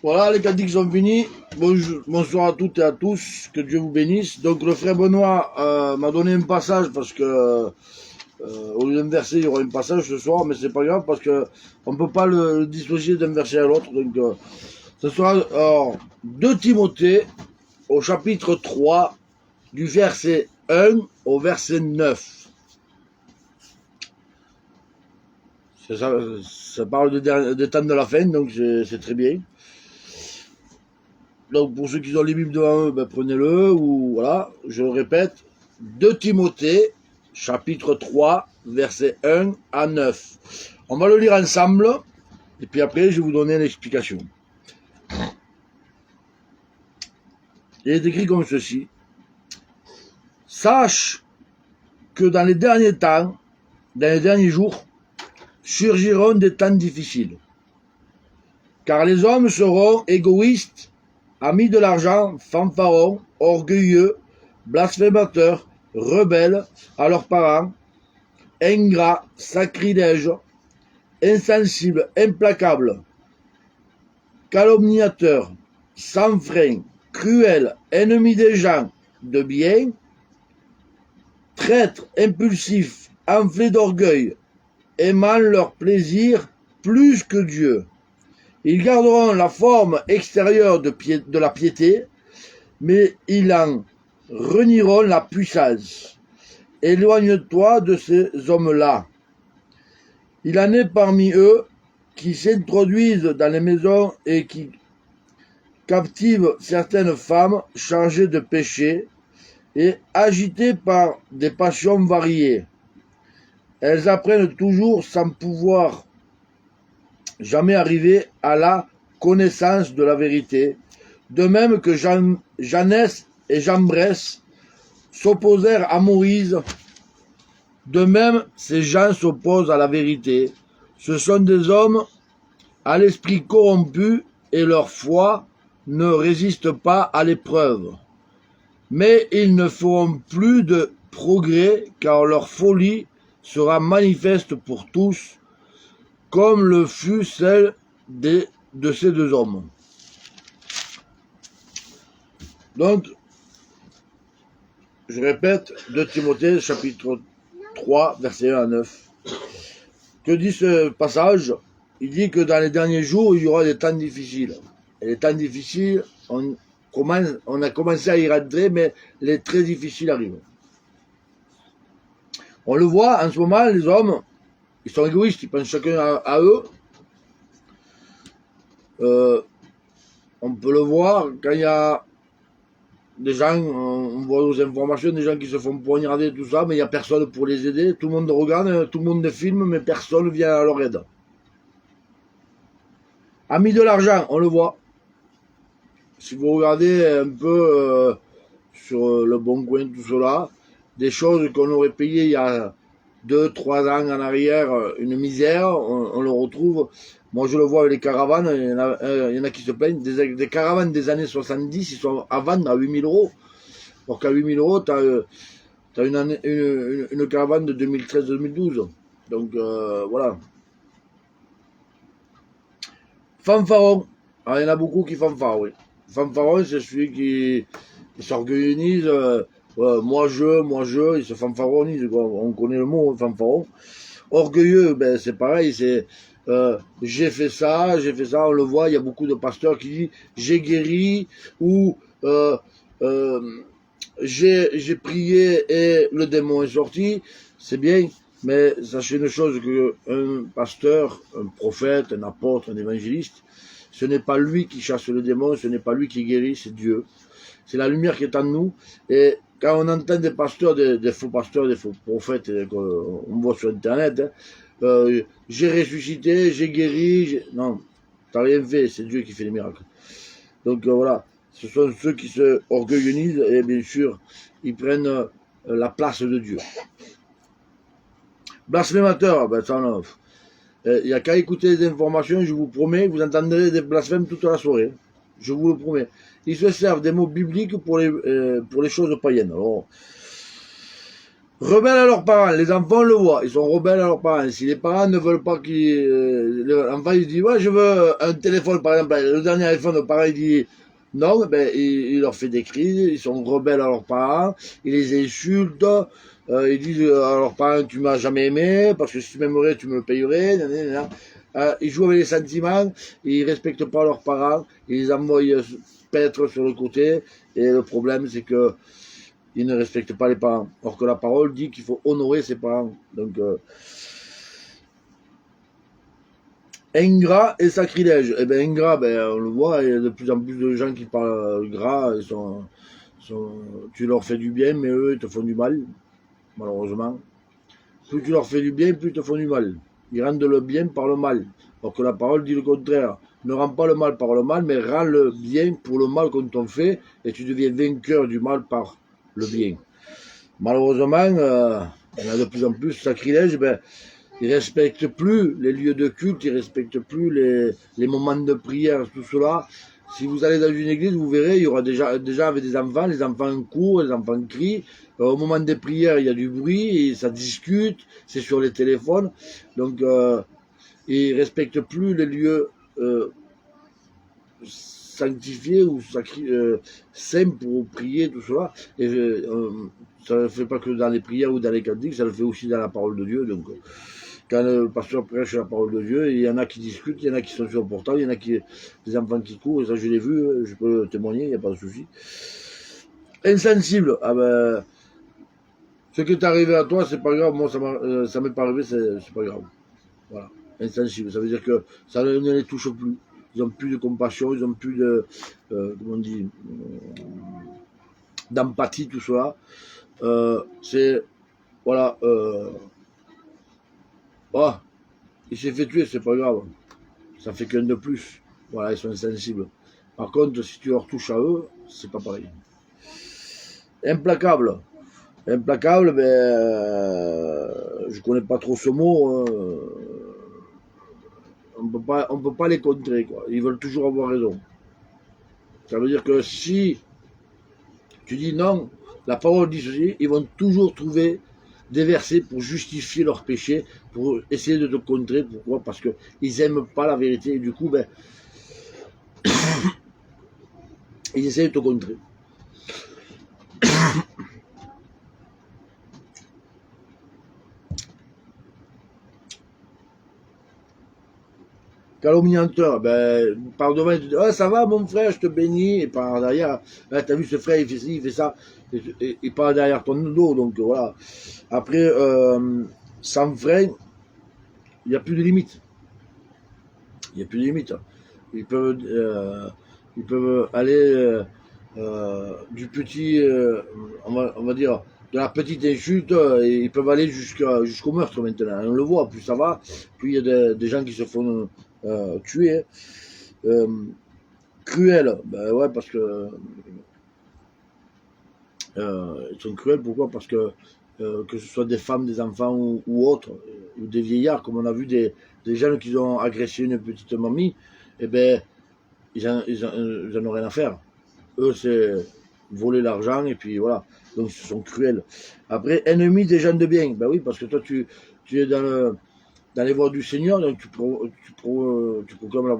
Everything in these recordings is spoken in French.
Voilà, les cantiques sont finis. Bonsoir à toutes et à tous, que Dieu vous bénisse. Donc le frère Benoît m'a donné un passage parce que au lieu d'un verset, il y aura un passage ce soir, mais c'est pas grave parce que on peut pas le dissocier d'un verset à l'autre. Donc ce sera alors, 2 Timothée au chapitre 3 du verset 1 au verset 9. Ça parle des temps de la fin, donc c'est très bien. Donc pour ceux qui ont les Bibles devant eux, ben, prenez-le, ou voilà, je le répète, 2 Timothée, chapitre 3, versets 1 à 9. On va le lire ensemble, et puis après je vais vous donner l'explication. Il est écrit comme ceci. Sache que dans les derniers temps, dans les derniers jours, surgiront des temps difficiles. Car les hommes seront égoïstes, amis de l'argent, fanfarons, orgueilleux, blasphémateurs, rebelles à leurs parents, ingrats, sacrilèges, insensibles, implacables, calomniateurs, sans frein, cruels, ennemis des gens de bien, traîtres, impulsifs, enflés d'orgueil, aimant leur plaisir plus que Dieu. Ils garderont la forme extérieure de la piété, mais ils en renieront la puissance. Éloigne-toi de ces hommes-là. Il en est parmi eux qui s'introduisent dans les maisons et qui captivent certaines femmes chargées de péché et agitées par des passions variées. Elles apprennent toujours sans pouvoir jamais arriver à la connaissance de la vérité, de même que Jeannès et Jambres s'opposèrent à Moïse, de même ces gens s'opposent à la vérité. Ce sont des hommes à l'esprit corrompu et leur foi ne résiste pas à l'épreuve. Mais ils ne feront plus de progrès car leur folie sera manifeste pour tous, comme le fut celle de ces 2 hommes. Donc, je répète, 2 Timothée, chapitre 3, verset 1 à 9. Que dit ce passage? Il dit que dans les derniers jours, il y aura des temps difficiles. Et les temps difficiles, on a commencé à y rentrer, mais les très difficiles arrivent. On le voit, en ce moment, les hommes, ils sont égoïstes, ils pensent chacun à eux. On peut le voir quand il y a des gens, on voit aux informations, des gens qui se font poignarder, tout ça, mais il n'y a personne pour les aider. Tout le monde regarde, tout le monde filme, mais personne vient à leur aide. Amis de l'argent, on le voit. Si vous regardez un peu sur le Bon Coin, tout cela, des choses qu'on aurait payées il y a 2-3 ans en arrière, une misère, on le retrouve. Moi, je le vois avec les caravanes, il y en a qui se plaignent. Des caravanes des années 70, ils sont à vendre à 8 000 €. Alors qu'à 8 000 €, t'as une caravane de 2013-2012. Donc, voilà. Fanfaron. Alors, il y en a beaucoup qui fanfarent, oui. Fanfaron, c'est celui qui s'organise. Moi je, il se fanfaronise, quoi. On connaît le mot, fanfaron. Orgueilleux, ben c'est pareil, c'est j'ai fait ça, on le voit, il y a beaucoup de pasteurs qui disent j'ai guéri, ou j'ai prié et le démon est sorti. C'est bien, mais sachez une chose, que un pasteur, un prophète, un apôtre, un évangéliste, ce n'est pas lui qui chasse le démon, ce n'est pas lui qui guérit, c'est Dieu. C'est la lumière qui est en nous. Et quand on entend des pasteurs, des faux pasteurs, des faux prophètes, on voit sur Internet, j'ai ressuscité, j'ai guéri, non, t'as rien fait, c'est Dieu qui fait les miracles. Donc voilà, ce sont ceux qui se orgueillisent et bien sûr, ils prennent la place de Dieu. Blasphémateur, ben ça non. Il n'y a qu'à écouter les informations, je vous promets, vous entendrez des blasphèmes toute la soirée. Je vous le promets. Ils se servent des mots bibliques pour les choses païennes. Alors, Rebelles à leurs parents, les enfants le voient, ils sont rebelles à leurs parents. Si les parents ne veulent pas qu'ils... l'enfant il dit, ouais, je veux un téléphone, par exemple, le dernier iPhone, le parent il dit non, ben, il leur fait des cris, ils sont rebelles à leurs parents, ils les insultent, ils disent à leurs parents, tu m'as jamais aimé, parce que si tu m'aimerais, tu me payerais, nanana. Ils jouent avec les sentiments, ils respectent pas leurs parents, ils les envoient paître sur le côté, et le problème c'est que ils ne respectent pas les parents. Or que la parole dit qu'il faut honorer ses parents. Donc, ingrat et sacrilège. Eh bien, ingrat, ben, on le voit, il y a de plus en plus de gens qui parlent gras, tu leur fais du bien, mais eux, ils te font du mal, malheureusement. Plus tu leur fais du bien, plus ils te font du mal. Ils rendent le bien par le mal. Or que la parole dit le contraire. Ne rends pas le mal par le mal, mais rends le bien pour le mal qu'on t'en fait, et tu deviens vainqueur du mal par le bien. Malheureusement, il y en a de plus en plus, sacrilège, ben, ils ne respectent plus les lieux de culte, ils ne respectent plus les moments de prière, tout cela. Si vous allez dans une église, vous verrez, il y aura déjà avec des enfants, les enfants courent, les enfants crient. Au moment des prières, il y a du bruit, et ça discute, c'est sur les téléphones. Donc, ils ne respectent plus les lieux sanctifiés ou saints pour prier, tout cela. Et ça ne fait pas que dans les prières ou dans les cantiques, ça le fait aussi dans la parole de Dieu. Donc, quand le pasteur prêche la parole de Dieu, il y en a qui discutent, il y en a qui sont sur le portable, il y en a des enfants qui courent, et ça je l'ai vu, je peux témoigner, il n'y a pas de souci. Insensible, ah ben, ce qui est arrivé à toi, c'est pas grave, moi ça m'est pas arrivé, c'est pas grave. Voilà, insensible, ça veut dire que ça ne les touche plus. Ils n'ont plus de compassion, ils n'ont plus de, comment on dit, d'empathie, tout cela. C'est, voilà, oh, il s'est fait tuer, c'est pas grave. Ça fait qu'un de plus. Voilà, ils sont insensibles. Par contre, si tu leur touches à eux, c'est pas pareil. Implacable. Implacable, ben, je connais pas trop ce mot. On peut pas les contrer, quoi. Ils veulent toujours avoir raison. Ça veut dire que si tu dis non, la parole dit ceci, ils vont toujours trouver des versets pour justifier leur péché, pour essayer de te contrer. Pourquoi? Parce qu'ils n'aiment pas la vérité et du coup, ben, ils essaient de te contrer. Calomniateur, ben, par devant, tu dis, oh, ça va mon frère, je te bénis, et par derrière, ben, t'as vu ce frère, il fait ci, il fait ça, et par derrière ton dos, donc voilà. Après, sans frein, il n'y a plus de limite. Il n'y a plus de limite. Ils peuvent, ils peuvent aller du petit, on va dire, de la petite insulte, et ils peuvent aller jusqu'au meurtre maintenant. On le voit, plus ça va, plus il y a des gens qui se font tuer. Cruel, ben ouais, parce que ils sont cruels. Pourquoi? Parce que ce soit des femmes, des enfants ou autres, ou des vieillards, comme on a vu des jeunes qui ont agressé une petite mamie, eh ben ils en ont rien à faire. Eux, c'est voler l'argent et puis voilà. Donc ils sont cruels. Après, ennemis des gens de bien. Ben oui, parce que toi, tu es dans les voies du Seigneur, donc tu proclames la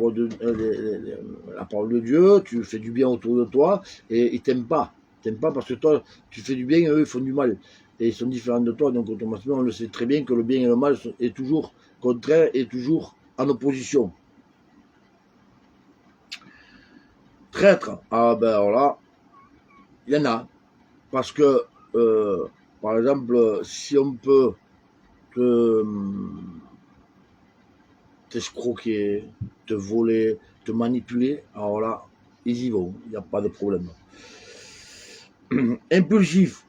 parole de Dieu, tu fais du bien autour de toi, et ils t'aiment pas. Ils t'aiment pas parce que toi, tu fais du bien et eux, ils font du mal. Et ils sont différents de toi, donc automatiquement, on le sait très bien que le bien et le mal est toujours contraire et toujours en opposition. Traître, ah ben alors là, il y en a. Parce que, par exemple, si on peut t'escroquer, te voler, te manipuler, alors là, ils y vont, il n'y a pas de problème. Impulsif,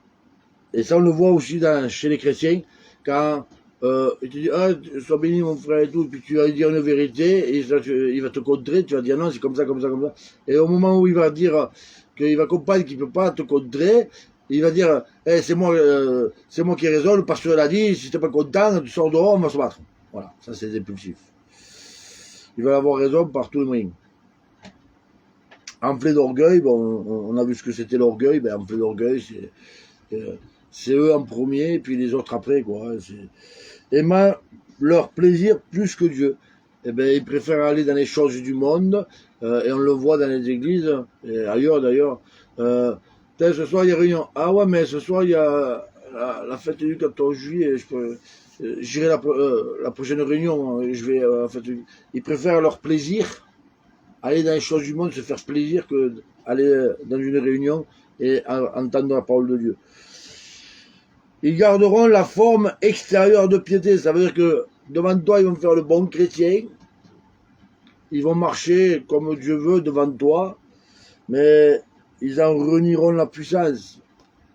et ça on le voit aussi chez les chrétiens, quand il te dit, ah, sois béni mon frère et tout, puis tu vas lui dire une vérité, et ça, il va te contrer, tu vas dire non, c'est comme ça, comme ça, comme ça. Et au moment où il va dire qu'il va comprendre qu'il ne peut pas te contrer, il va dire, hey, c'est moi qui ai raison, le pasteur l'a dit, si tu n'es pas content, tu sors dehors, on va se battre. Voilà, ça c'est des impulsifs. Ils veulent avoir raison par tous les moyens. Enflé d'orgueil, bon, on a vu ce que c'était l'orgueil, ben enflé d'orgueil, c'est eux en premier, et puis les autres après, quoi. Aimant leur plaisir plus que Dieu. Eh bien, ils préfèrent aller dans les choses du monde, et on le voit dans les églises, et ailleurs d'ailleurs. Ce soir, il y a réunion. Ah ouais, mais ce soir, il y a la fête du 14 juillet. J'irai la prochaine réunion. Je vais, en fait, ils préfèrent leur plaisir, aller dans les choses du monde, se faire plaisir, que aller dans une réunion et entendre la parole de Dieu. Ils garderont la forme extérieure de piété. Ça veut dire que devant toi, ils vont faire le bon chrétien. Ils vont marcher comme Dieu veut devant toi. Mais ils en renieront la puissance.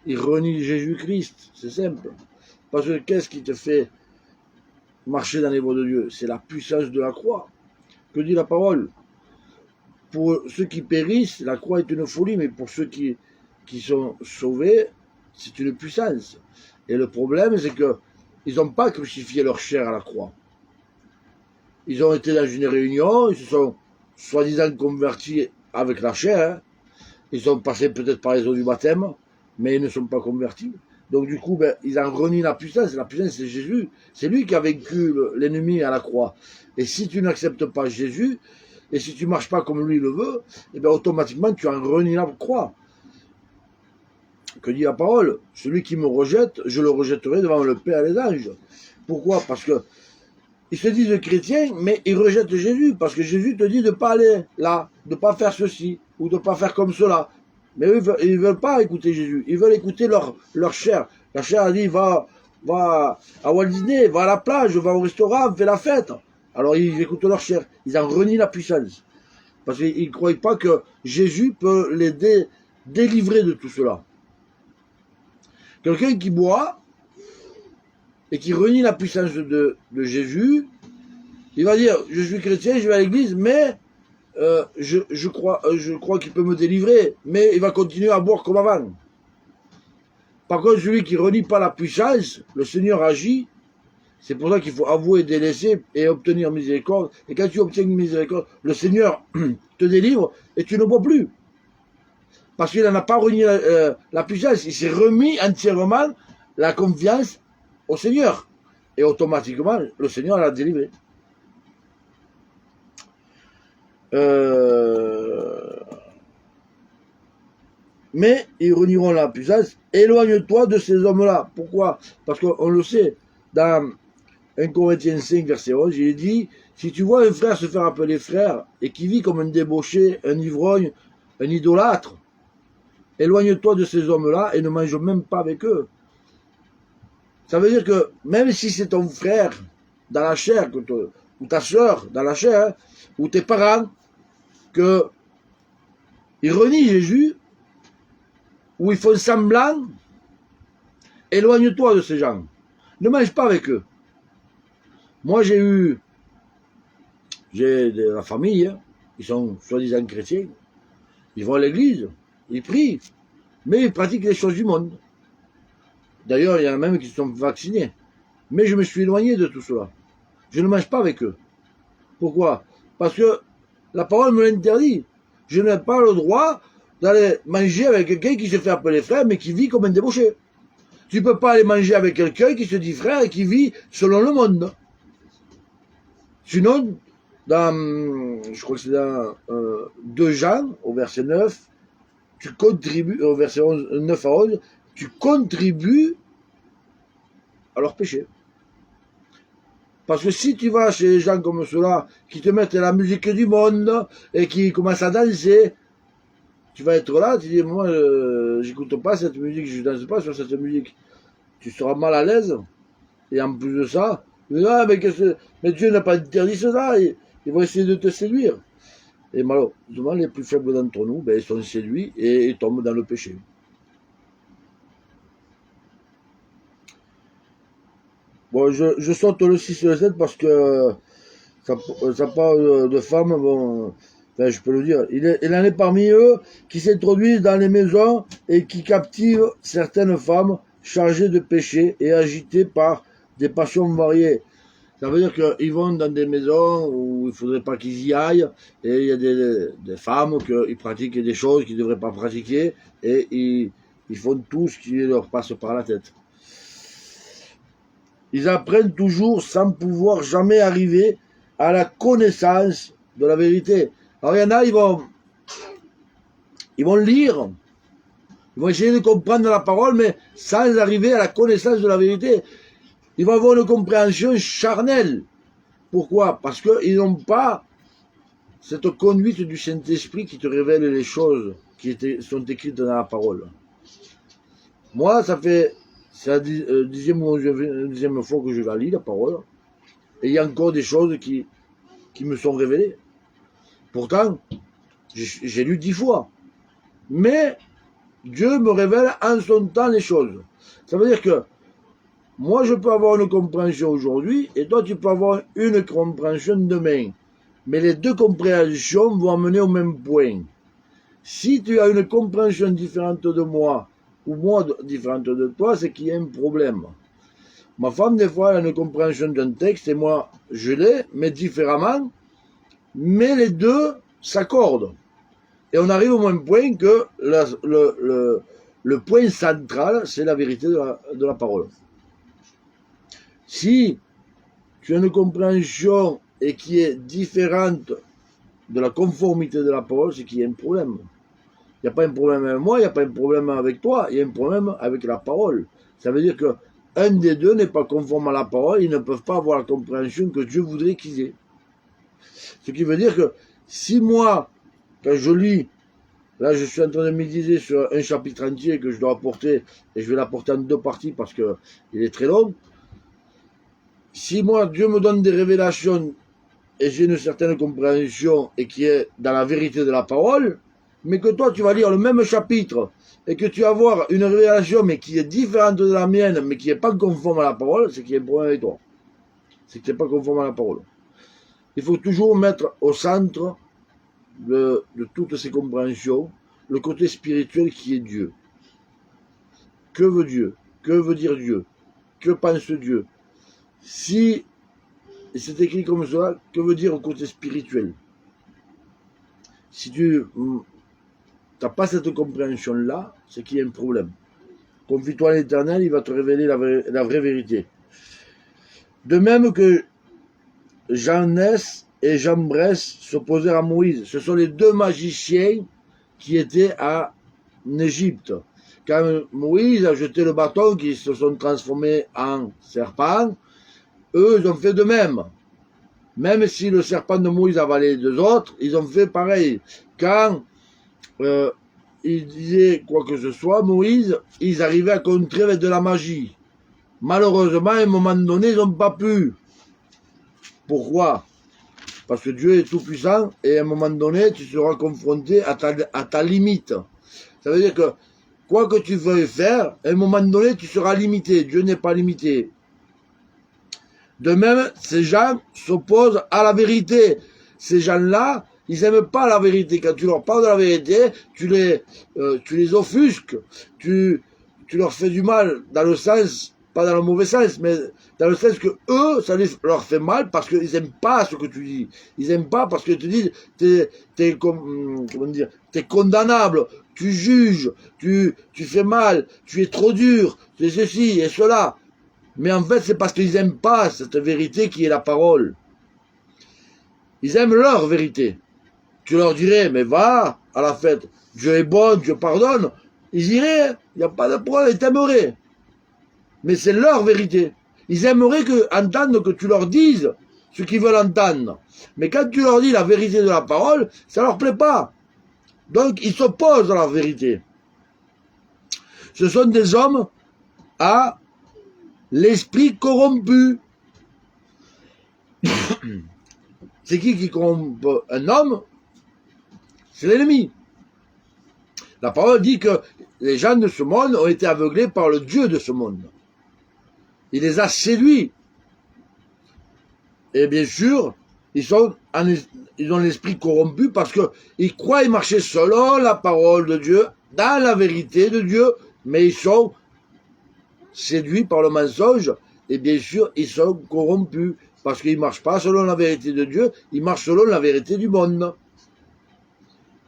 Ils renient Jésus-Christ. C'est simple. Parce que qu'est-ce qui te fait marcher dans les voies de Dieu? C'est la puissance de la croix. Que dit la parole? Pour ceux qui périssent, la croix est une folie. Mais pour ceux qui sont sauvés, c'est une puissance. Et le problème, c'est qu'ils n'ont pas crucifié leur chair à la croix. Ils ont été dans une réunion, ils se sont soi-disant convertis avec la chair. Hein. Ils sont passés peut-être par les eaux du baptême, mais ils ne sont pas convertis. Donc du coup, ils en renient la puissance. La puissance, c'est Jésus. C'est lui qui a vaincu l'ennemi à la croix. Et si tu n'acceptes pas Jésus, et si tu ne marches pas comme lui le veut, et bien automatiquement, tu en renies la croix. Que dit la parole? Celui qui me rejette, je le rejetterai devant le Père et les anges. Pourquoi? Parce que ils se disent chrétiens, mais ils rejettent Jésus, parce que Jésus te dit de ne pas aller là, de ne pas faire ceci, ou de ne pas faire comme cela. Mais eux, ils ne veulent pas écouter Jésus, ils veulent écouter leur chair. La chair a dit, va à Walt Disney, va à la plage, va au restaurant, fais la fête. Alors ils écoutent leur chair, ils en renient la puissance. Parce qu'ils ne croient pas que Jésus peut les délivrer de tout cela. Quelqu'un qui boit et qui renie la puissance de Jésus, il va dire, je suis chrétien, je vais à l'église, mais je crois qu'il peut me délivrer, mais il va continuer à boire comme avant. Par contre, celui qui ne renie pas la puissance, le Seigneur agit. C'est pour ça qu'il faut avouer, délaisser et obtenir miséricorde. Et quand tu obtiens une miséricorde, le Seigneur te délivre et tu ne bois plus. Parce qu'il n'a pas renié la puissance, il s'est remis entièrement la confiance au Seigneur. Et automatiquement, le Seigneur l'a délivré. Mais ils renieront la puissance. Éloigne-toi de ces hommes-là. Pourquoi? Parce qu'on le sait, dans 1 Corinthiens 5, verset 11, il est dit, si tu vois un frère se faire appeler frère, et qui vit comme un débauché, un ivrogne, un idolâtre, éloigne-toi de ces hommes-là et ne mange même pas avec eux. Ça veut dire que même si c'est ton frère dans la chair, ou ta soeur dans la chair, ou tes parents, qu'ils renient Jésus, ou ils font semblant, éloigne-toi de ces gens. Ne mange pas avec eux. Moi, j'ai de la famille, hein, ils sont soi-disant chrétiens, ils vont à l'église, ils prient, mais ils pratiquent les choses du monde. D'ailleurs, il y en a même qui sont vaccinés. Mais je me suis éloigné de tout cela. Je ne mange pas avec eux. Pourquoi? Parce que la parole me l'interdit. Je n'ai pas le droit d'aller manger avec quelqu'un qui se fait appeler frère, mais qui vit comme un débauché. Tu ne peux pas aller manger avec quelqu'un qui se dit frère et qui vit selon le monde. Sinon, je crois que c'est dans 2 Jean, au verset 9, tu contribues, au verset 9 à 11, tu contribues à leur péché. Parce que si tu vas chez les gens comme ceux-là, qui te mettent la musique du monde et qui commencent à danser, tu vas être là, tu dis, moi, j'écoute pas cette musique, je danse pas sur cette musique. Tu seras mal à l'aise. Et en plus de ça, mais Dieu n'a pas interdit cela, ils vont essayer de te séduire. Et malheureusement, les plus faibles d'entre nous, ils sont séduits et ils tombent dans le péché. Bon, je saute le 6 et le 7 parce que ça parle de femmes, bon, je peux le dire. Il en est parmi eux qui s'introduisent dans les maisons et qui captivent certaines femmes chargées de péché et agitées par des passions variées. Ça veut dire qu'ils vont dans des maisons où il ne faudrait pas qu'ils y aillent, et il y a des femmes qui pratiquent des choses qu'ils ne devraient pas pratiquer, et Ils font tout ce qui leur passe par la tête. Ils apprennent toujours sans pouvoir jamais arriver à la connaissance de la vérité. Alors il y en a, ils vont lire, ils vont essayer de comprendre la parole, mais sans arriver à la connaissance de la vérité. Ils vont avoir une compréhension charnelle. Pourquoi? Parce qu'ils n'ont pas cette conduite du Saint-Esprit qui te révèle les choses qui sont écrites dans la parole. Moi, c'est la dixième fois que je la lis, la parole, et il y a encore des choses qui me sont révélées. Pourtant, j'ai lu 10 fois. Mais Dieu me révèle en son temps les choses. Ça veut dire que moi, je peux avoir une compréhension aujourd'hui, et toi, tu peux avoir une compréhension demain. Mais les deux compréhensions vont amener au même point. Si tu as une compréhension différente de moi, ou moi différente de toi, c'est qu'il y a un problème. Ma femme, des fois, elle a une compréhension d'un texte, et moi, je l'ai, mais différemment, mais les deux s'accordent. Et on arrive au même point que le point central, c'est la vérité de la parole. Si tu as une compréhension et qui est différente de la conformité de la parole, c'est qu'il y a un problème. Il n'y a pas un problème avec moi, il n'y a pas un problème avec toi, il y a un problème avec la parole. Ça veut dire que un des deux n'est pas conforme à la parole, ils ne peuvent pas avoir la compréhension que Dieu voudrait qu'ils aient. Ce qui veut dire que si moi, quand je lis, là je suis en train de méditer sur un chapitre entier que je dois apporter, et je vais l'apporter en 2 parties parce qu'il est très long, si moi Dieu me donne des révélations et j'ai une certaine compréhension et qui est dans la vérité de la parole, mais que toi tu vas lire le même chapitre et que tu vas avoir une révélation mais qui est différente de la mienne mais qui n'est pas conforme à la parole, c'est qu'il y a un problème avec toi. C'est que tu n'es pas conforme à la parole. Il faut toujours mettre au centre de toutes ces compréhensions le côté spirituel qui est Dieu. Que veut Dieu? Que veut dire Dieu? Que pense Dieu? Si c'est écrit comme cela, que veut dire au côté spirituel? Si tu n'as pas cette compréhension-là, c'est qu'il y a un problème. Confie-toi à l'Éternel, il va te révéler la vraie vérité. De même que Jeannès et Jambres s'opposèrent à Moïse. Ce sont les 2 magiciens qui étaient en Égypte. Quand Moïse a jeté le bâton, qui se sont transformés en serpents, eux, ils ont fait de même. Même si le serpent de Moïse avalait les 2 autres, ils ont fait pareil. Quand ils disaient quoi que ce soit, Moïse, ils arrivaient à contrer avec de la magie. Malheureusement, à un moment donné, ils n'ont pas pu. Pourquoi? Parce que Dieu est tout puissant et à un moment donné, tu seras confronté à ta limite. Ça veut dire que quoi que tu veuilles faire, à un moment donné, tu seras limité. Dieu n'est pas limité. De même, ces gens s'opposent à la vérité. Ces gens-là, ils n'aiment pas la vérité. Quand tu leur parles de la vérité, tu les offusques. Tu leur fais du mal dans le sens, pas dans le mauvais sens, mais dans le sens que eux, ça leur fait mal parce qu'ils n'aiment pas ce que tu dis. Ils n'aiment pas parce que tu dis, t'es condamnable, tu juges, tu fais mal, tu es trop dur, c'est ceci et cela. Mais en fait, c'est parce qu'ils n'aiment pas cette vérité qui est la parole. Ils aiment leur vérité. Tu leur dirais, mais va à la fête, Dieu est bon, Dieu pardonne. Ils iraient, il n'y a pas de problème, ils t'aimeraient. Mais c'est leur vérité. Ils aimeraient entendre que tu leur dises ce qu'ils veulent entendre. Mais quand tu leur dis la vérité de la parole, ça leur plaît pas. Donc, ils s'opposent à la vérité. Ce sont des hommes à l'esprit corrompu. C'est qui corrompt un homme? C'est l'ennemi. La parole dit que les gens de ce monde ont été aveuglés par le Dieu de ce monde. Il les a séduits. Et bien sûr, ils ont l'esprit corrompu parce qu'ils croient y marcher selon la parole de Dieu, dans la vérité de Dieu, mais ils sont séduits par le mensonge. Et bien sûr, ils sont corrompus parce qu'ils ne marchent pas selon la vérité de Dieu, ils marchent selon la vérité du monde.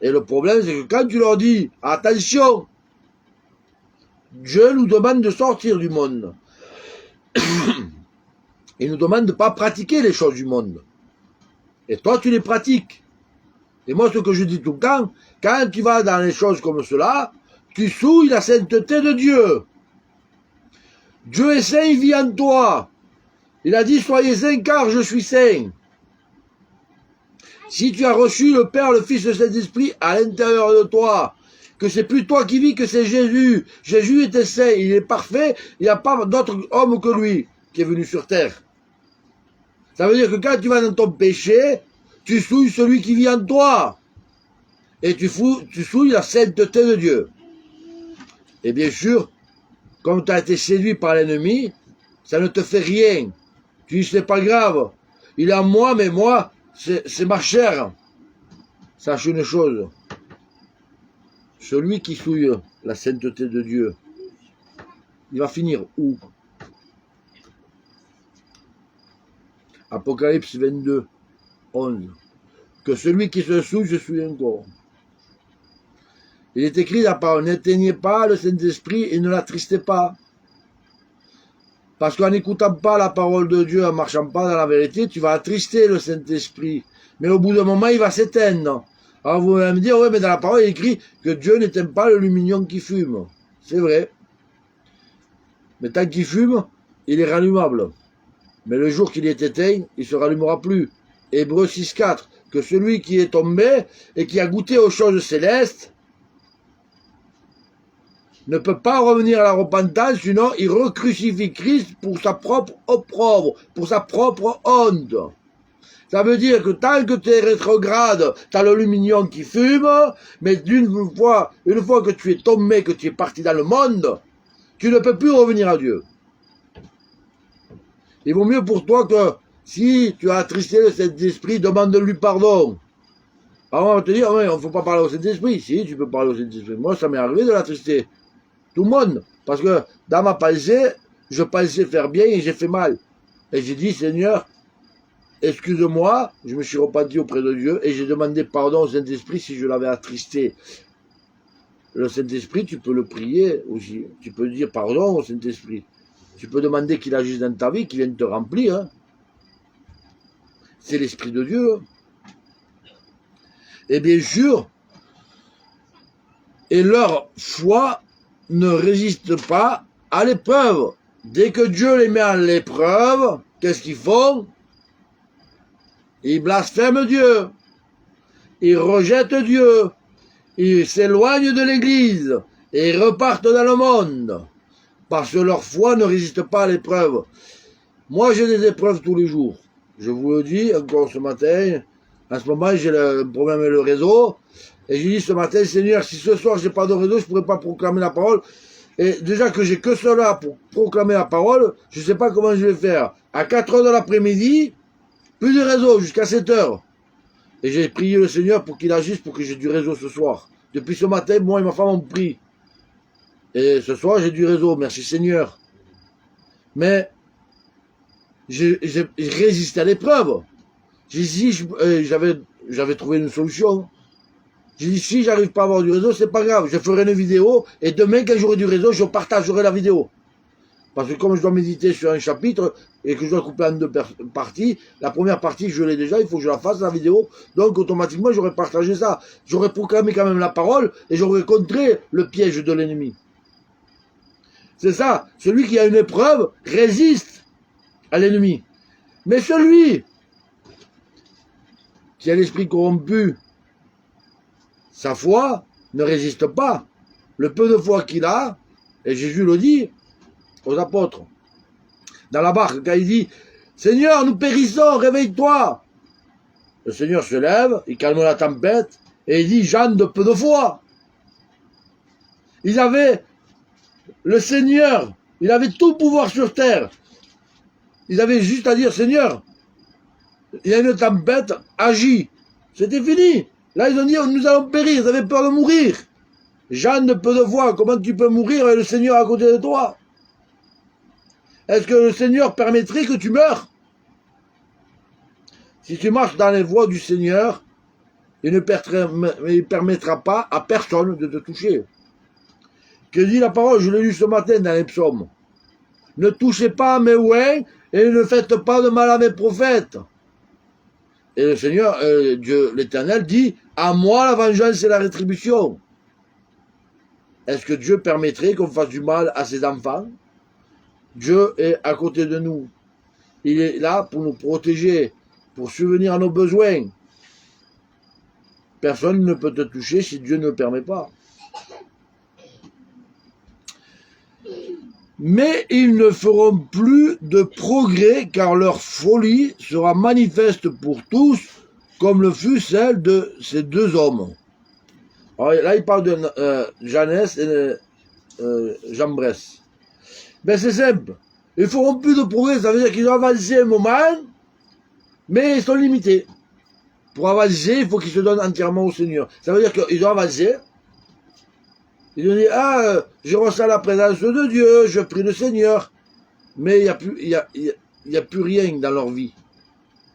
Et le problème, c'est que quand tu leur dis, attention, Dieu nous demande de sortir du monde. Il nous demande de ne pas pratiquer les choses du monde. Et toi, tu les pratiques. Et moi, ce que je dis tout le temps, quand tu vas dans les choses comme cela, tu souilles la sainteté de Dieu. Dieu est saint, il vit en toi. Il a dit, soyez saints car je suis saint. Si tu as reçu le Père, le Fils et le Saint-Esprit à l'intérieur de toi, que c'est plus toi qui vis, que c'est Jésus. Jésus était saint, il est parfait, il n'y a pas d'autre homme que lui qui est venu sur terre. Ça veut dire que quand tu vas dans ton péché, tu souilles celui qui vit en toi. Et tu souilles la sainteté de Dieu. Et bien sûr, comme tu as été séduit par l'ennemi, ça ne te fait rien. Tu dis, c'est pas grave. Il est en moi, mais moi, c'est ma chair. Sache une chose. Celui qui souille la sainteté de Dieu, il va finir où? Apocalypse 22, 11. Que celui qui se souille, je souille encore. Il est écrit la parole, n'éteignez pas le Saint-Esprit et ne l'attristez pas. Parce qu'en n'écoutant pas la parole de Dieu, en marchant pas dans la vérité, tu vas attrister le Saint-Esprit. Mais au bout d'un moment, il va s'éteindre. Alors vous allez me dire, ouais, mais dans la parole, il est écrit que Dieu n'éteint pas le lumignon qui fume. C'est vrai. Mais tant qu'il fume, il est rallumable. Mais le jour qu'il est éteint, il ne se rallumera plus. Hébreux 6.4, que celui qui est tombé et qui a goûté aux choses célestes ne peut pas revenir à la repentance, sinon il recrucifie Christ pour sa propre opprobre, pour sa propre honte. Ça veut dire que tant que tu es rétrograde, tu as l'aluminium qui fume, mais une fois que tu es tombé, que tu es parti dans le monde, tu ne peux plus revenir à Dieu. Il vaut mieux pour toi que si tu as attristé le Saint-Esprit, demande-lui pardon. Alors on va te dire, ouais, on ne faut pas parler au Saint-Esprit. Si, tu peux parler au Saint-Esprit. Moi, ça m'est arrivé de l'attrister. Tout le monde. Parce que dans ma pensée, je pensais faire bien et j'ai fait mal. Et j'ai dit, Seigneur, excuse-moi, je me suis repenti auprès de Dieu et j'ai demandé pardon au Saint-Esprit si je l'avais attristé. Le Saint-Esprit, tu peux le prier aussi. Tu peux dire pardon au Saint-Esprit. Tu peux demander qu'il agisse dans ta vie, qu'il vienne te remplir. Hein. C'est l'Esprit de Dieu. Et bien sûr, et leur foi ne résiste pas à l'épreuve. Dès que Dieu les met à l'épreuve, qu'est-ce qu'ils font? Ils blasphèment Dieu. Ils rejettent Dieu. Ils s'éloignent de l'Église. Et ils repartent dans le monde. Parce que leur foi ne résiste pas à l'épreuve. Moi, j'ai des épreuves tous les jours. Je vous le dis, encore ce matin. En ce moment, j'ai le problème avec le réseau. Et j'ai dit ce matin, Seigneur, si ce soir, j'ai pas de réseau, je pourrais pas proclamer la parole. Et déjà que j'ai que cela pour proclamer la parole, je sais pas comment je vais faire. À 4 heures de l'après-midi, plus de réseau, jusqu'à 7 heures. Et j'ai prié le Seigneur pour qu'il agisse, pour que j'ai du réseau ce soir. Depuis ce matin, moi et ma femme, on prie. Et ce soir, j'ai du réseau, merci Seigneur. Mais, j'ai résisté à l'épreuve. J'ai dit, j'avais trouvé une solution. J'ai dit, si j'arrive pas à avoir du réseau, c'est pas grave. Je ferai une vidéo, et demain, quand j'aurai du réseau, je partagerai la vidéo. Parce que comme je dois méditer sur un chapitre, et que je dois couper en deux parties, la première partie, je l'ai déjà, il faut que je la fasse, la vidéo. Donc, automatiquement, j'aurais partagé ça. J'aurais proclamé quand même la parole, et j'aurais contré le piège de l'ennemi. C'est ça. Celui qui a une épreuve résiste à l'ennemi. Mais celui qui a l'esprit corrompu, sa foi ne résiste pas. Le peu de foi qu'il a, et Jésus le dit aux apôtres, dans la barque, quand il dit « Seigneur, nous périssons, réveille-toi !» Le Seigneur se lève, il calme la tempête, et il dit « Jean de peu de foi !» Ils avaient le Seigneur, il avait tout le pouvoir sur terre. Ils avaient juste à dire « Seigneur, il y a une tempête, agis !» C'était fini. Là, ils ont dit, nous allons périr, ils avaient peur de mourir. Jean ne peut de voir, comment tu peux mourir avec le Seigneur à côté de toi? Est-ce que le Seigneur permettrait que tu meurs? Si tu marches dans les voies du Seigneur, il ne permettra pas à personne de te toucher. que dit la parole, je l'ai lu ce matin dans les psaumes. Ne touchez pas à mes oins et ne faites pas de mal à mes prophètes. Et le Seigneur, Dieu l'Éternel dit, à moi la vengeance et la rétribution. Est-ce que Dieu permettrait qu'on fasse du mal à ses enfants? Dieu est à côté de nous. Il est là pour nous protéger, pour subvenir à nos besoins. Personne ne peut te toucher si Dieu ne le permet pas. Mais ils ne feront plus de progrès car leur folie sera manifeste pour tous, comme le fut celle de ces deux hommes. Alors là, il parle de Jeannès et Jambres. Ben c'est simple. Ils feront plus de progrès, ça veut dire qu'ils ont avancé un moment, mais ils sont limités. Pour avancer, il faut qu'ils se donnent entièrement au Seigneur. Ça veut dire qu'ils ont avancé. Ils ont dit, je ressens la présence de Dieu, je prie le Seigneur. Mais il n'y a plus rien dans leur vie.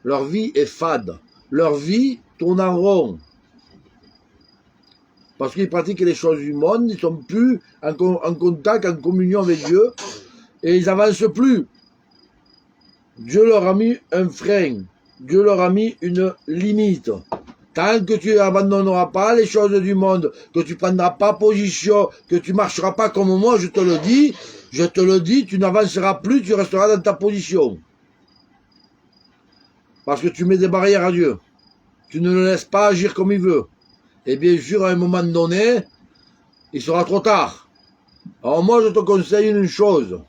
Leur vie est fade. Leur vie tourne en rond. Parce qu'ils pratiquent les choses du monde, ils ne sont plus en contact, en communion avec Dieu. Et ils n'avancent plus. Dieu leur a mis un frein. Dieu leur a mis une limite. Tant que tu n'abandonneras pas les choses du monde, que tu ne prendras pas position, que tu ne marcheras pas comme moi, je te le dis, tu n'avanceras plus, tu resteras dans ta position. Parce que tu mets des barrières à Dieu. Tu ne le laisses pas agir comme il veut. Et bien sûr, à un moment donné, il sera trop tard. Alors moi, je te conseille une chose.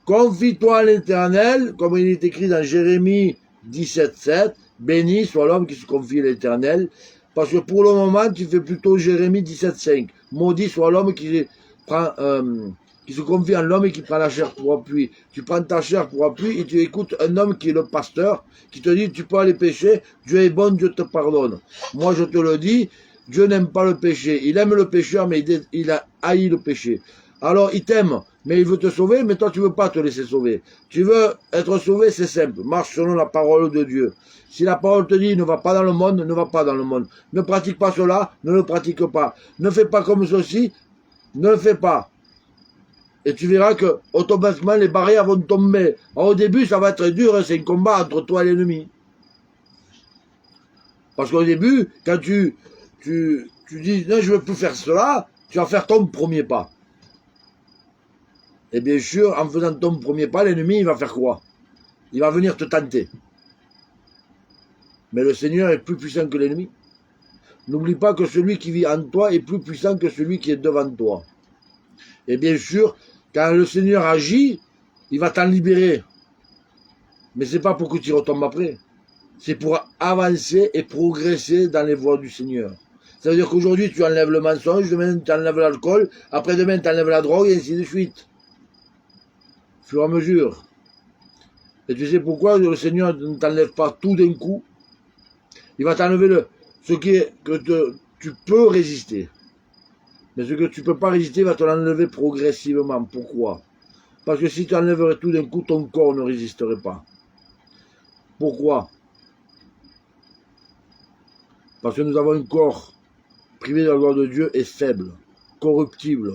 Confie-toi à l'Éternel, comme il est écrit dans Jérémie 17,7, béni soit l'homme qui se confie à l'Éternel, parce que pour le moment, tu fais plutôt Jérémie 17,5. Maudit soit l'homme qui se confie en l'homme et qui prend la chair pour appui. Tu prends ta chair pour appui et tu écoutes un homme qui est le pasteur, qui te dit tu peux aller pécher, Dieu est bon, Dieu te pardonne. Moi je te le dis, Dieu n'aime pas le péché. Il aime le pécheur, mais il a haï le péché. Alors il t'aime, mais il veut te sauver, mais toi tu veux pas te laisser sauver. Tu veux être sauvé, c'est simple. Marche selon la parole de Dieu. Si la parole te dit ne va pas dans le monde, ne va pas dans le monde. Ne pratique pas cela, ne le pratique pas. Ne fais pas comme ceci, ne le fais pas. Et tu verras que automatiquement les barrières vont tomber. Alors, au début, ça va être dur, hein, c'est un combat entre toi et l'ennemi. Parce qu'au début, quand tu dis non, je ne veux plus faire cela, tu vas faire ton premier pas. Et bien sûr, en faisant ton premier pas, l'ennemi, il va faire quoi? Il va venir te tenter. Mais le Seigneur est plus puissant que l'ennemi. N'oublie pas que celui qui vit en toi est plus puissant que celui qui est devant toi. Et bien sûr, quand le Seigneur agit, il va t'en libérer. Mais c'est pas pour que tu retombes après. C'est pour avancer et progresser dans les voies du Seigneur. Ça veut dire qu'aujourd'hui, tu enlèves le mensonge, demain, tu enlèves l'alcool, après-demain, tu enlèves la drogue, et ainsi de suite. Au fur et à mesure. Et tu sais pourquoi le Seigneur ne t'enlève pas tout d'un coup? Il va t'enlever ce qui est que tu peux résister. Mais ce que tu ne peux pas résister, il va te l'enlever progressivement. Pourquoi? Parce que si tu enlèverais tout d'un coup, ton corps ne résisterait pas. Pourquoi? Parce que nous avons un corps privé de la gloire de Dieu et faible, corruptible,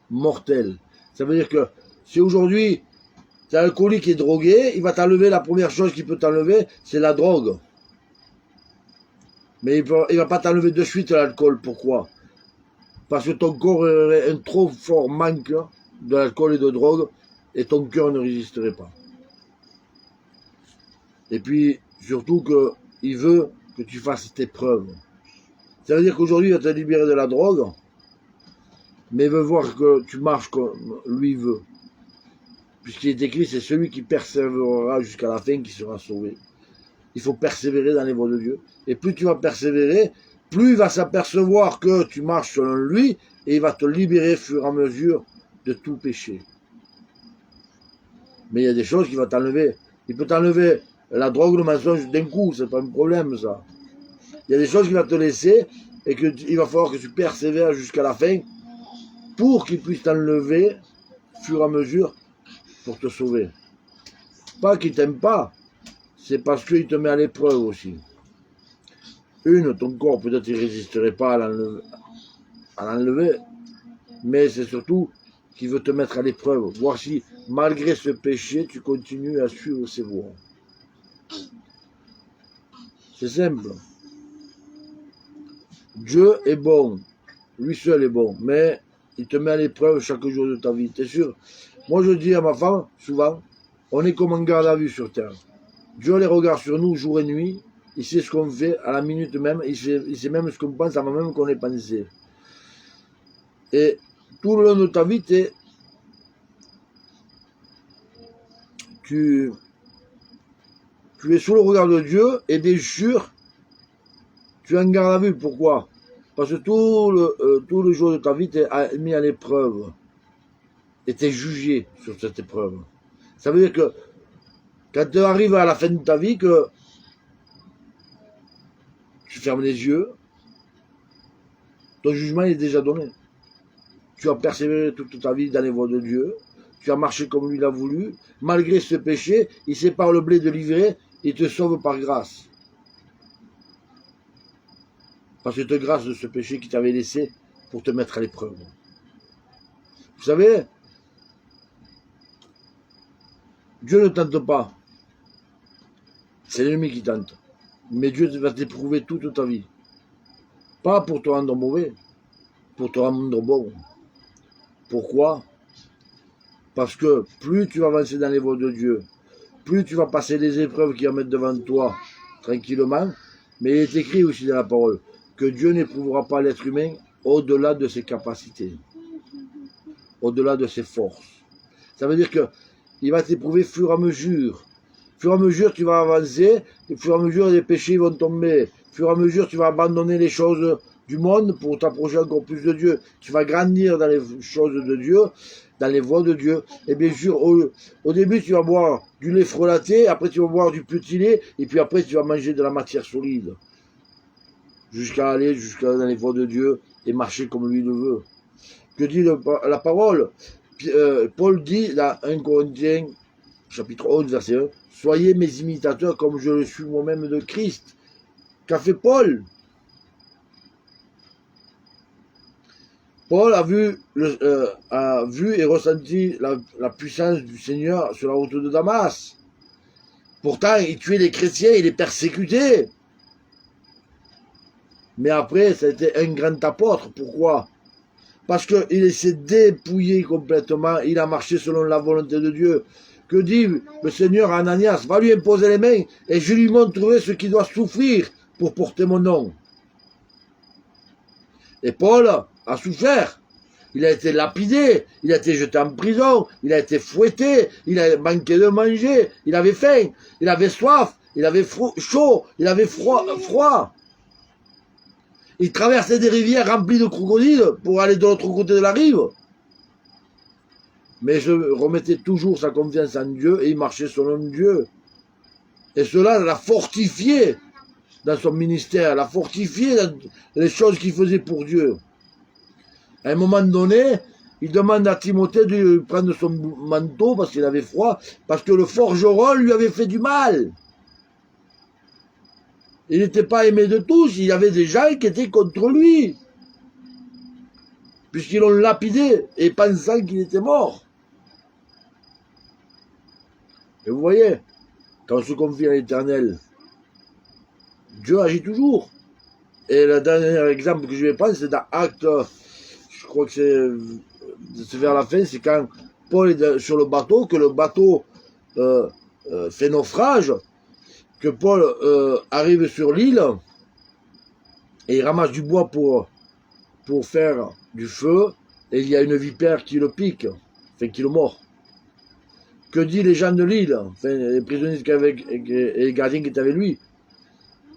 mortel. Ça veut dire que si aujourd'hui, tu es alcoolique et drogué, il va t'enlever, la première chose qu'il peut t'enlever, c'est la drogue. Mais il ne va pas t'enlever de suite l'alcool. Pourquoi? Parce que ton corps aurait un trop fort manque de l'alcool et de drogue et ton cœur ne résisterait pas. Et puis, surtout qu'il veut que tu fasses tes preuves. Ça veut dire qu'aujourd'hui, il va te libérer de la drogue, mais il veut voir que tu marches comme lui veut. Puisqu'il est écrit, c'est celui qui persévérera jusqu'à la fin qui sera sauvé. Il faut persévérer dans les voies de Dieu. Et plus tu vas persévérer, plus il va s'apercevoir que tu marches selon lui, et il va te libérer au fur et à mesure de tout péché. Mais il y a des choses qu'il va t'enlever. Il peut t'enlever la drogue, le mensonge d'un coup, c'est pas un problème ça. Il y a des choses qu'il va te laisser, et qu'il va falloir que tu persévères jusqu'à la fin, pour qu'il puisse t'enlever au fur et à mesure, pour te sauver. Pas qu'il t'aime pas, c'est parce qu'il te met à l'épreuve aussi. Ton corps peut-être il ne résisterait pas à l'enlever. mais c'est surtout qu'il veut te mettre à l'épreuve, voir si, malgré ce péché, tu continues à suivre ses voies. C'est simple. Dieu est bon, lui seul est bon, mais il te met à l'épreuve chaque jour de ta vie, t'es sûr? Moi je dis à ma femme, souvent, on est comme en garde à vue sur terre. Dieu les regarde sur nous jour et nuit, il sait ce qu'on fait à la minute même, il sait même ce qu'on pense avant même qu'on ait pensé. Et tout le long de ta vie, tu es sous le regard de Dieu, et bien sûr, tu es en garde à vue. Pourquoi? Parce que tout le jour de ta vie, tu es mis à l'épreuve. Et tu es jugé sur cette épreuve. Ça veut dire que quand tu arrives à la fin de ta vie, que tu fermes les yeux, ton jugement est déjà donné. Tu as persévéré toute ta vie dans les voies de Dieu, tu as marché comme lui l'a voulu, malgré ce péché, il sépare le blé de l'ivraie, il te sauve par grâce. Parce que te grâce de ce péché qui t'avait laissé pour te mettre à l'épreuve. Vous savez, Dieu ne tente pas. C'est l'ennemi qui tente. Mais Dieu va t'éprouver toute ta vie. Pas pour te rendre mauvais, pour te rendre bon. Pourquoi? Parce que plus tu vas avancer dans les voies de Dieu, plus tu vas passer les épreuves qui vont mettre devant toi tranquillement, mais il est écrit aussi dans la parole que Dieu n'éprouvera pas l'être humain au-delà de ses capacités, au-delà de ses forces. Ça veut dire qu'il va t'éprouver fur et à mesure. Fur et à mesure, tu vas avancer, et fur et à mesure, les péchés vont tomber. Fur et à mesure, tu vas abandonner les choses du monde pour t'approcher encore plus de Dieu. Tu vas grandir dans les choses de Dieu, dans les voies de Dieu. Et bien sûr, au début, tu vas boire du lait frelaté, après tu vas boire du petit lait, et puis après, tu vas manger de la matière solide. Jusqu'à aller dans les voies de Dieu et marcher comme lui le veut. Que dit la parole? Paul dit dans 1 Corinthiens, chapitre 11, verset 1, « Soyez mes imitateurs comme je le suis moi-même de Christ. » Qu'a fait Paul? Paul a vu et ressenti la puissance du Seigneur sur la route de Damas. Pourtant, il tuait les chrétiens, il les persécutait. Mais après, ça a été un grand apôtre. Pourquoi? Parce qu'il s'est dépouillé complètement, il a marché selon la volonté de Dieu. Que dit le Seigneur à Ananias? Va lui imposer les mains et je lui montrerai ce qu'il doit souffrir pour porter mon nom. Et Paul a souffert. Il a été lapidé, il a été jeté en prison, il a été fouetté, il a manqué de manger, il avait faim, il avait soif, il avait chaud, il avait froid. Il traversait des rivières remplies de crocodiles pour aller de l'autre côté de la rive. Mais je remettais toujours sa confiance en Dieu et il marchait selon Dieu. Et cela l'a fortifié dans son ministère, l'a fortifié dans les choses qu'il faisait pour Dieu. À un moment donné, il demande à Timothée de prendre son manteau parce qu'il avait froid, parce que le forgeron lui avait fait du mal. Il n'était pas aimé de tous, il y avait des gens qui étaient contre lui, puisqu'ils l'ont lapidé et pensant qu'il était mort. Et vous voyez, quand on se confie à l'Éternel, Dieu agit toujours. Et le dernier exemple que je vais prendre, c'est dans Actes, je crois que c'est vers la fin, c'est quand Paul est sur le bateau, que le bateau fait naufrage, que Paul arrive sur l'île et il ramasse du bois pour faire du feu, et il y a une vipère qui le pique, enfin qui le mord. Que disent les gens de l'île, enfin les prisonniers et les gardiens qui étaient avec lui?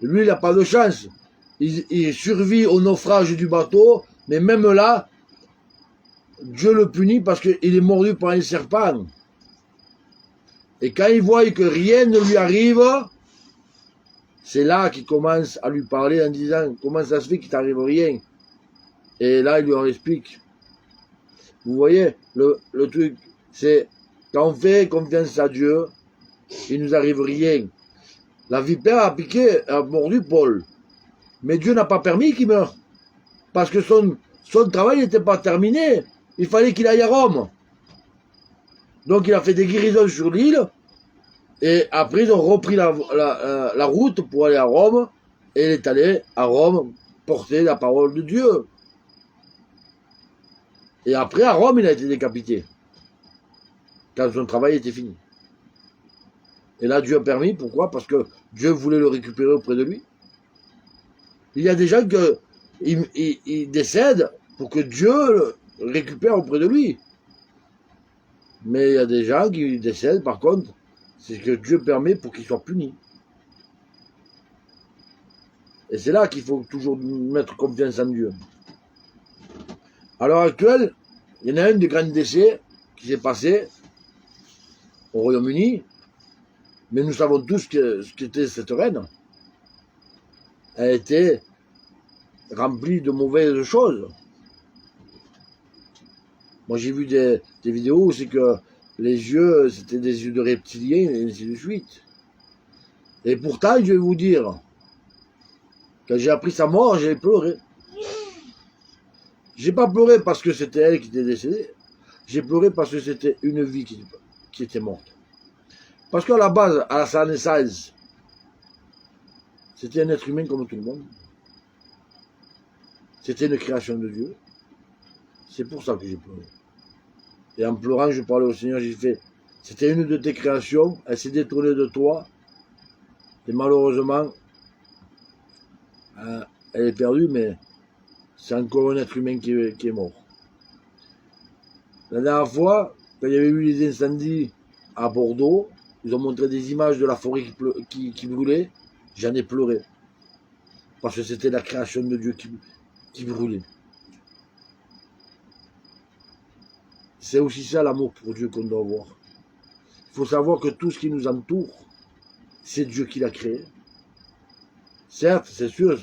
Lui, il n'a pas de chance. Il survit au naufrage du bateau, mais même là, Dieu le punit parce qu'il est mordu par un serpent. Et quand il voit que rien ne lui arrive, c'est là qu'il commence à lui parler en disant « Comment ça se fait qu'il t'arrive rien ?» Et là, il lui en explique. Vous voyez, le truc, c'est quand on fait confiance à Dieu, il nous arrive rien. La vipère a mordu Paul. Mais Dieu n'a pas permis qu'il meure. Parce que son travail n'était pas terminé. il fallait qu'il aille à Rome. Donc il a fait des guérisons sur l'île, et après ils ont repris la route pour aller à Rome, et il est allé à Rome porter la parole de Dieu. Et après à Rome il a été décapité, quand son travail était fini. Et là Dieu a permis, pourquoi? Parce que Dieu voulait le récupérer auprès de lui. Il y a des gens qui décèdent pour que Dieu le récupère auprès de lui. Mais il y a des gens qui décèdent, par contre, c'est ce que Dieu permet pour qu'ils soient punis. Et c'est là qu'il faut toujours mettre confiance en Dieu. À l'heure actuelle, il y en a un des grands décès qui s'est passé au Royaume-Uni, mais nous savons tous ce qu'était cette reine. Elle était remplie de mauvaises choses. Moi j'ai vu des vidéos où c'est que les yeux, c'était des yeux de reptiliens, et ainsi de suite. Et pourtant, je vais vous dire, quand j'ai appris sa mort, j'ai pleuré. J'ai pas pleuré parce que c'était elle qui était décédée. J'ai pleuré parce que c'était une vie qui était morte. Parce qu'à la base, à sa naissance, c'était un être humain comme tout le monde. C'était une création de Dieu. C'est pour ça que j'ai pleuré. Et en pleurant, je parlais au Seigneur, j'ai fait, c'était une de tes créations, elle s'est détournée de toi, et malheureusement, elle est perdue, mais c'est encore un être humain qui est mort. La dernière fois, quand il y avait eu les incendies à Bordeaux, ils ont montré des images de la forêt qui brûlait, j'en ai pleuré. Parce que c'était la création de Dieu qui brûlait. C'est aussi ça l'amour pour Dieu qu'on doit avoir. Il faut savoir que tout ce qui nous entoure, c'est Dieu qui l'a créé. Certes, c'est sûr,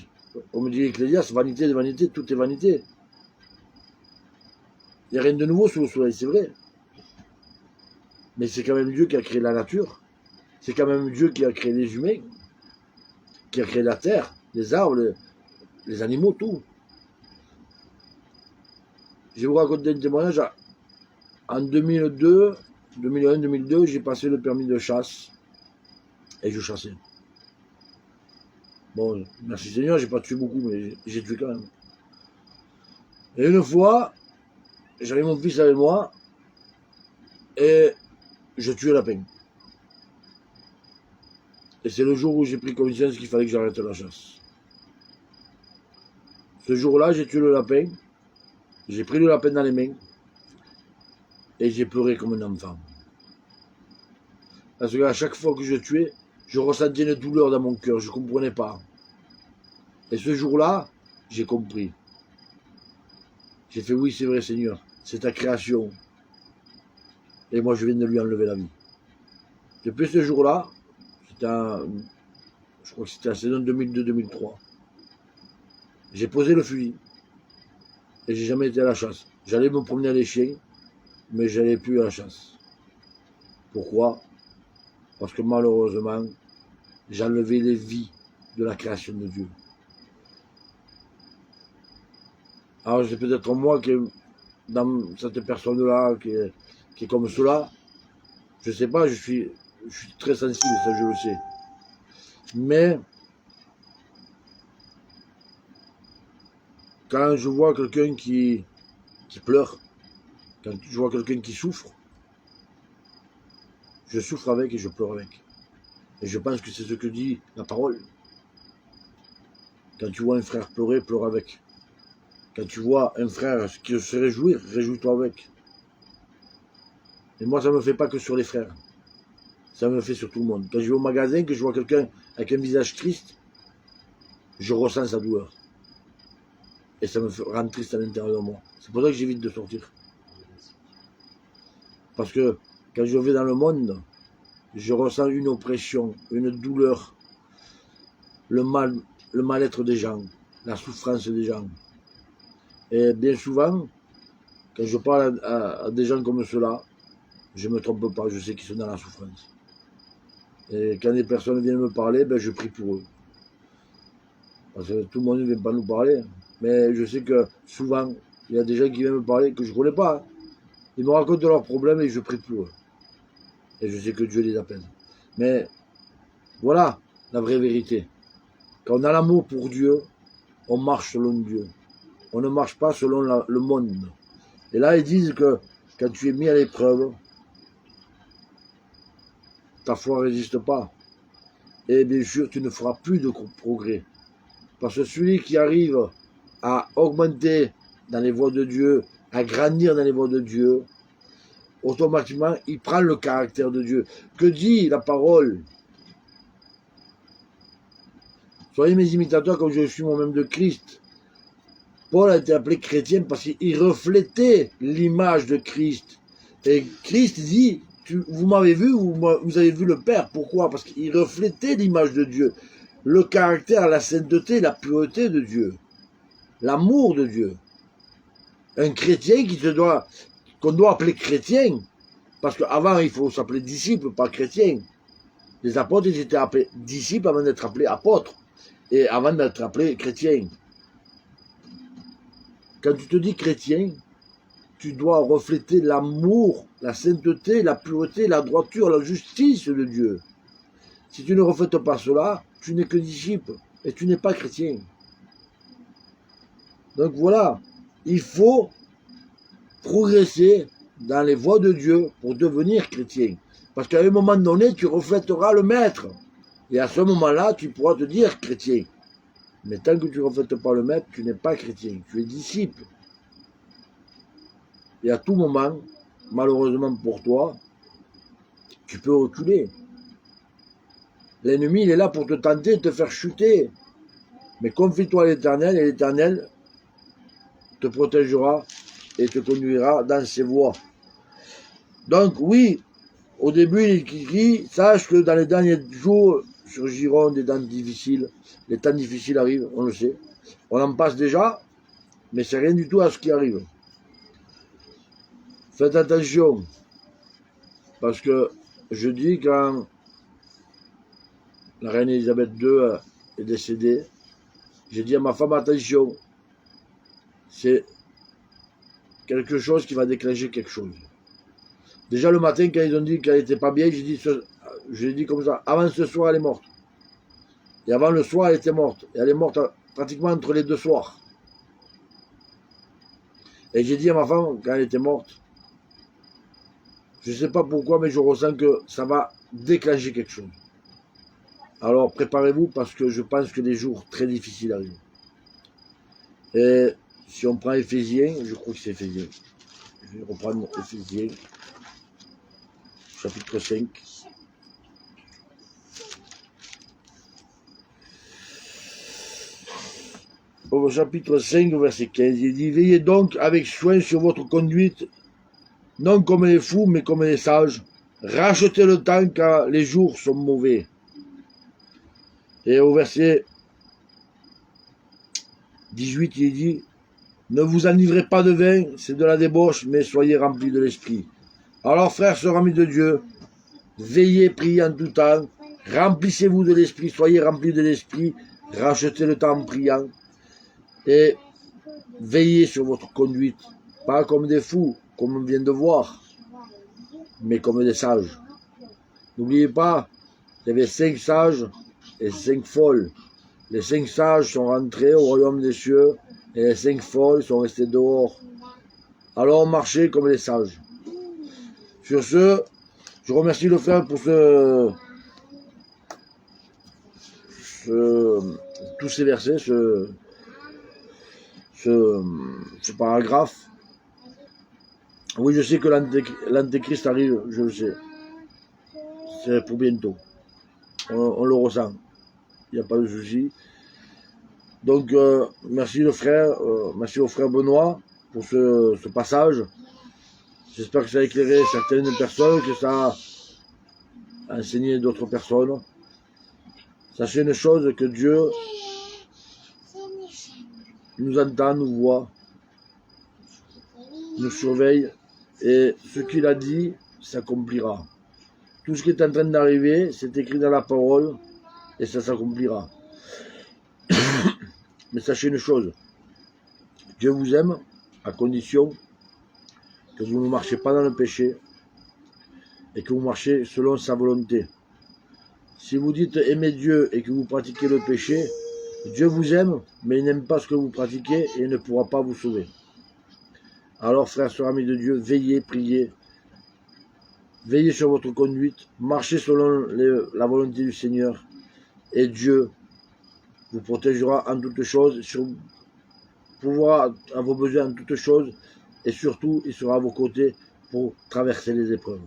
comme dit l'Ecclésiaste, vanité de vanité, tout est vanité. Il n'y a rien de nouveau sous le soleil, c'est vrai. Mais c'est quand même Dieu qui a créé la nature. C'est quand même Dieu qui a créé les humains, qui a créé la terre, les arbres, les animaux, tout. Je vais vous raconter un témoignage. En 2002, 2001-2002, j'ai passé le permis de chasse et je chassais. Bon, merci Seigneur, j'ai pas tué beaucoup, mais j'ai tué quand même. Et une fois, j'avais mon fils avec moi et je tuais le lapin. Et c'est le jour où j'ai pris conscience qu'il fallait que j'arrête la chasse. Ce jour-là, j'ai tué le lapin, j'ai pris le lapin dans les mains et j'ai pleuré comme un enfant. Parce qu'à chaque fois que je tuais, je ressentais une douleur dans mon cœur, je ne comprenais pas. Et ce jour-là, j'ai compris. J'ai fait oui, c'est vrai Seigneur, c'est ta création. Et moi je viens de lui enlever la vie. Depuis ce jour-là, je crois que c'était la saison 2002-2003, j'ai posé le fusil. Et j'ai jamais été à la chasse. J'allais me promener à les chiens, mais j'allais plus à la chasse. Pourquoi? Parce que malheureusement, j'enlevais les vies de la création de Dieu. Alors c'est peut-être moi qui, dans cette personne-là, qui est comme cela, je sais pas, je suis très sensible, ça je le sais. Mais, quand je vois quelqu'un qui pleure, quand je vois quelqu'un qui souffre, je souffre avec et je pleure avec. Et je pense que c'est ce que dit la parole. Quand tu vois un frère pleurer, pleure avec. Quand tu vois un frère qui se réjouir, réjouis-toi avec. Et moi, ça ne me fait pas que sur les frères. Ça me fait sur tout le monde. Quand je vais au magasin, que je vois quelqu'un avec un visage triste, je ressens sa douleur. Et ça me rend triste à l'intérieur de moi. C'est pour ça que j'évite de sortir. Parce que quand je vais dans le monde, je ressens une oppression, une douleur, le mal-être des gens, la souffrance des gens. Et bien souvent, quand je parle à des gens comme ceux-là, je ne me trompe pas, je sais qu'ils sont dans la souffrance. Et quand des personnes viennent me parler, ben je prie pour eux. Parce que tout le monde ne vient pas nous parler. Mais je sais que souvent, Il y a des gens qui viennent me parler que je ne connais pas. Hein. Ils me racontent leurs problèmes et je prie pour eux. Et je sais que Dieu les apaise. Mais voilà la vraie vérité. Quand on a l'amour pour Dieu, on marche selon Dieu. On ne marche pas selon le monde. Et là, ils disent que quand tu es mis à l'épreuve, ta foi ne résiste pas. Et bien sûr, tu ne feras plus de progrès. Parce que celui qui arrive à augmenter dans les voies de Dieu, à grandir dans les voies de Dieu, automatiquement, il prend le caractère de Dieu. Que dit la parole? Soyez mes imitateurs comme je suis moi-même de Christ. Paul a été appelé chrétien parce qu'il reflétait l'image de Christ. Et Christ dit, vous m'avez vu, vous avez vu le Père. Pourquoi? Parce qu'il reflétait l'image de Dieu. Le caractère, la sainteté, la pureté de Dieu. L'amour de Dieu. Un chrétien qu'on doit appeler chrétien. Parce qu'avant, il faut s'appeler disciple, pas chrétien. Les apôtres, ils étaient appelés disciples avant d'être appelés apôtres. Et avant d'être appelés chrétiens. Quand tu te dis chrétien, tu dois refléter l'amour, la sainteté, la pureté, la droiture, la justice de Dieu. Si tu ne reflètes pas cela, tu n'es que disciple et tu n'es pas chrétien. Donc voilà, il faut progresser dans les voies de Dieu pour devenir chrétien. Parce qu'à un moment donné, tu reflèteras le Maître. Et à ce moment-là, tu pourras te dire chrétien. Mais tant que tu ne reflètes pas le Maître, tu n'es pas chrétien, tu es disciple. Et à tout moment, malheureusement pour toi, tu peux reculer. L'ennemi, il est là pour te tenter de te faire chuter. Mais confie-toi à l'Éternel, et l'Éternel te protégera et te conduira dans ses voies. Donc oui, au début, il dit, sache que dans les derniers jours surgiront des temps difficiles. Les temps difficiles arrivent, on le sait. On en passe déjà, mais c'est rien du tout à ce qui arrive. Faites attention, parce que je dis quand la reine Elisabeth II est décédée, j'ai dit à ma femme, attention, c'est quelque chose qui va déclencher quelque chose. Déjà le matin, quand ils ont dit qu'elle n'était pas bien, j'ai dit comme ça, avant ce soir, elle est morte. Et avant le soir, elle était morte. Et elle est morte pratiquement entre les deux soirs. Et j'ai dit à ma femme, quand elle était morte, je ne sais pas pourquoi, mais je ressens que ça va déclencher quelque chose. Alors préparez-vous parce que je pense que des jours très difficiles arrivent. Et si on prend Éphésiens, je crois que c'est Éphésiens. Je vais reprendre Éphésiens, chapitre 5. Au chapitre 5, verset 15, il dit, veillez donc avec soin sur votre conduite, non comme les fous, mais comme les sages. Rachetez le temps car les jours sont mauvais. Et au verset 18, il dit, ne vous enivrez pas de vin, c'est de la débauche, mais soyez remplis de l'esprit. Alors, frères, sœurs, amis de Dieu, veillez, priez en tout temps, remplissez-vous de l'esprit, soyez remplis de l'esprit, rachetez le temps en priant, et veillez sur votre conduite, pas comme des fous, comme on vient de voir, mais comme des sages. N'oubliez pas, il y avait 5 sages et 5 folles. Les 5 sages sont rentrés au royaume des cieux, et les 5 folles sont restées dehors. Alors on marchait comme les sages. Sur ce, je remercie le frère pour tous ces versets, ce paragraphe. Oui, je sais que l'antéchrist arrive, je le sais. C'est pour bientôt. On le ressent. Il n'y a pas de souci. Donc, merci le frère, merci au frère Benoît pour ce passage. J'espère que ça a éclairé certaines personnes, que ça a enseigné d'autres personnes. Sachez une chose, que Dieu nous entend, nous voit, nous surveille, et ce qu'il a dit s'accomplira. Tout ce qui est en train d'arriver, c'est écrit dans la parole, et ça s'accomplira. Mais sachez une chose, Dieu vous aime, à condition que vous ne marchez pas dans le péché et que vous marchez selon sa volonté. Si vous dites aimer Dieu et que vous pratiquez le péché, Dieu vous aime, mais il n'aime pas ce que vous pratiquez et il ne pourra pas vous sauver. Alors, frères, sœurs, amis de Dieu, veillez, priez, veillez sur votre conduite, marchez selon la volonté du Seigneur, et Dieu vous protégera en toutes choses, pourvoira à vos besoins en toutes choses, et surtout, il sera à vos côtés pour traverser les épreuves.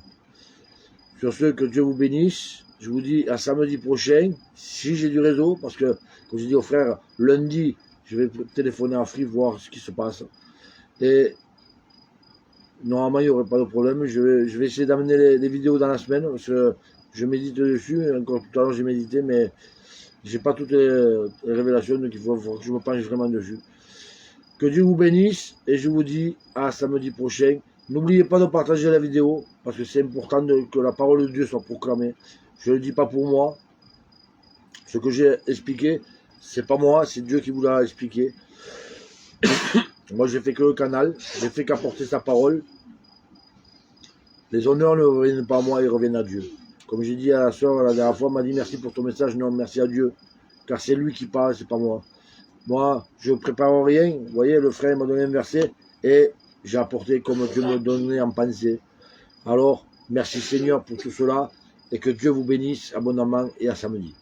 Sur ce, que Dieu vous bénisse. Je vous dis à samedi prochain, si j'ai du réseau, parce que, comme j'ai dit aux frères, lundi, je vais téléphoner à Free, voir ce qui se passe. Et normalement, il n'y aurait pas de problème. Je vais essayer d'amener les vidéos dans la semaine, parce que je médite dessus. Encore tout à l'heure, j'ai médité, mais j'ai pas toutes les révélations, donc il faut que je me penche vraiment dessus. Que Dieu vous bénisse, et je vous dis à samedi prochain. N'oubliez pas de partager la vidéo, parce que c'est important que la parole de Dieu soit proclamée. Je ne le dis pas pour moi. Ce que j'ai expliqué, c'est pas moi, c'est Dieu qui vous l'a expliqué. Moi, j'ai fait que le canal, j'ai fait qu'apporter sa parole. Les honneurs ne reviennent pas à moi, ils reviennent à Dieu. Comme j'ai dit à la sœur la dernière fois, elle m'a dit merci pour ton message. Non, merci à Dieu, car c'est lui qui parle, c'est pas moi. Moi, je ne prépare rien. Vous voyez, le frère m'a donné un verset et j'ai apporté comme Dieu me donnait en pensée. Alors, merci Seigneur pour tout cela et que Dieu vous bénisse abondamment et à samedi.